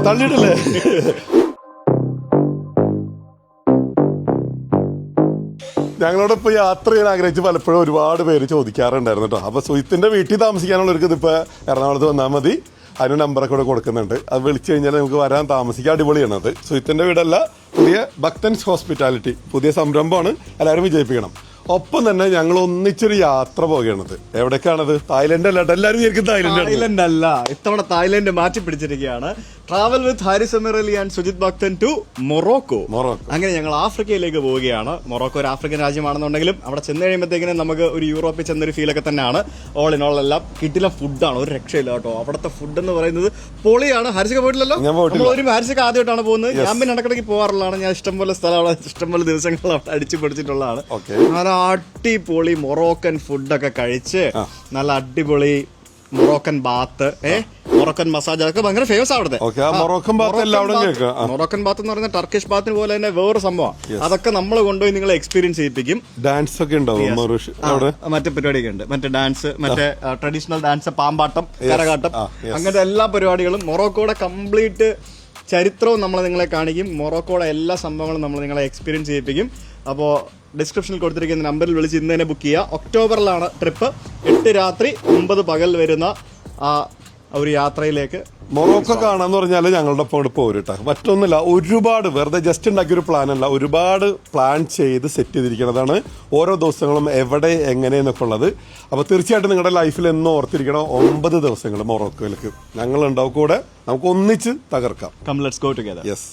തള്ളിയിട്ടല്ലേ? ഞങ്ങളോടൊപ്പം യാത്ര ചെയ്യാൻ ആഗ്രഹിച്ച് പലപ്പോഴും ഒരുപാട് പേര് ചോദിക്കാറുണ്ടായിരുന്നു കേട്ടോ. അപ്പോൾ സുഹിത്തിന്റെ വീട്ടിൽ താമസിക്കാനുള്ളവർക്ക് ഇതിപ്പോൾ എറണാകുളത്ത് വന്നാൽ മതി. അതിന് നമ്പറൊക്കെ ഇവിടെ കൊടുക്കുന്നുണ്ട്. അത് വിളിച്ചു കഴിഞ്ഞാൽ നമുക്ക് വരാൻ താമസിക്കാൻ അടിപൊളിയാണ്. അത് സുഹിത്തിന്റെ വീടല്ല, പുതിയ ഭക്തൻസ് ഹോസ്പിറ്റാലിറ്റി പുതിയ സംരംഭമാണ്. എല്ലാവരും വിജയിപ്പിക്കണം. ഒപ്പം തന്നെ ഞങ്ങൾ ഒന്നിച്ചൊരു യാത്ര പോകുകയാണത്. എവിടേക്കാണത്? തായ്ലൻഡ് അല്ല. എല്ലാവരും വിചാരിക്കും തായ്ലൻഡ് അല്ല, ഇത്തവണ തായ്ലൻഡ് മാറ്റി പിടിച്ചിരിക്കുകയാണ്. Travel with Haris Emir Ali and Sujith Bhakthan to Morocco. അങ്ങനെ ഞങ്ങൾ ആഫ്രിക്കയിലേക്ക് പോവുകയാണ്. മൊറോക്കോ ഒരു ആഫ്രിക്കൻ രാജ്യമാണെന്നുണ്ടെങ്കിലും അവിടെ ചെന്ന് കഴിയുമ്പോഴത്തേക്കിനും നമുക്ക് ഒരു യൂറോപ്പിൽ ചെന്നൊരു ഫീലൊക്കെ തന്നെയാണ്. ഓൾ ഇൻ ഓൾ എല്ലാം കിട്ടില്ല ഫുഡാണ്, ഒരു രക്ഷയില്ല കേട്ടോ. അവിടുത്തെ ഫുഡ് എന്ന് പറയുന്നത് പൊളിയാണ്. ഹാരിസൊക്കെ പോയിട്ടില്ലല്ലോ? ഒരു ഹാരിസൊക്കെ ആദ്യമായിട്ടാണ് പോകുന്നത്. ഞാൻ പിന്നെ ഇടക്കിടയ്ക്ക് പോകാറുള്ളതാണ്. ഞാൻ ഇഷ്ടംപോലെ സ്ഥലമാണ്, ഇഷ്ടംപോലെ ദിവസങ്ങൾ അവിടെ അടിച്ചു പിടിച്ചിട്ടുള്ളതാണ്. നല്ല അടിപൊളി മൊറോക്കൻ ഫുഡൊക്കെ കഴിച്ച് നല്ല അടിപൊളി മൊറോക്കൻ ബാത്ത്, മൊറോക്കൻ മസാജ്, അതൊക്കെ ഭയങ്കര ഫേമസ് അവിടുത്തെ. മൊറോക്കൻ ബാത്ത് എന്ന് പറയുന്ന ടർക്കിഷ് ബാത്തിന് പോലെ തന്നെ വേറെ സംഭവം. അതൊക്കെ നമ്മൾ കൊണ്ടുപോയി നിങ്ങളെ എക്സ്പീരിയൻസ് ചെയ്യിപ്പിക്കും. ഡാൻസ് ഒക്കെ ഉണ്ടാവും, മറ്റേ പരിപാടിയൊക്കെ ഉണ്ട്. മറ്റേ ഡാൻസ്, മറ്റേ ട്രഡീഷണൽ ഡാൻസ്, പാമ്പാട്ടം, കരകാട്ടം, അങ്ങനത്തെ എല്ലാ പരിപാടികളും. മൊറോക്കോയുടെ കംപ്ലീറ്റ് ചരിത്രവും നമ്മൾ നിങ്ങളെ കാണിക്കും. മൊറോക്കോയുടെ എല്ലാ സംഭവങ്ങളും നമ്മൾ നിങ്ങളെ എക്സ്പീരിയൻസ് ചെയ്യിപ്പിക്കും. അപ്പോൾ ഡിസ്ക്രിപ്ഷനിൽ കൊടുത്തിരിക്കുന്ന നമ്പറിൽ വിളിച്ച് ഇന്ന് തന്നെ ബുക്ക് ചെയ്യുക. ഒക്ടോബറിലാണ് ട്രിപ്പ്. 8 രാത്രി 9 പകൽ വരുന്ന ആ ഒരു യാത്രയിലേക്ക്. മൊറോക്കോ കാണാന്ന് പറഞ്ഞാൽ ഞങ്ങളുടെ ഒപ്പം പോരുട്ടാ. മറ്റൊന്നുമില്ല, ഒരുപാട് വെറുതെ ജസ്റ്റ് ഉണ്ടാക്കിയൊരു പ്ലാൻ അല്ല, ഒരുപാട് പ്ലാൻ ചെയ്ത് സെറ്റ് ചെയ്തിരിക്കുന്നതാണ്. ഓരോ ദിവസങ്ങളും എവിടെ എങ്ങനെയെന്നൊക്കെ ഉള്ളത്. അപ്പോൾ തീർച്ചയായിട്ടും നിങ്ങളുടെ ലൈഫിൽ എന്നും ഓർത്തിരിക്കണം, 9 ദിവസങ്ങൾ മൊറോക്കോയിലേക്ക് ഞങ്ങളുണ്ടാവും കൂടെ. നമുക്ക് ഒന്നിച്ച് തകർക്കാം. Come let's go together. Yes.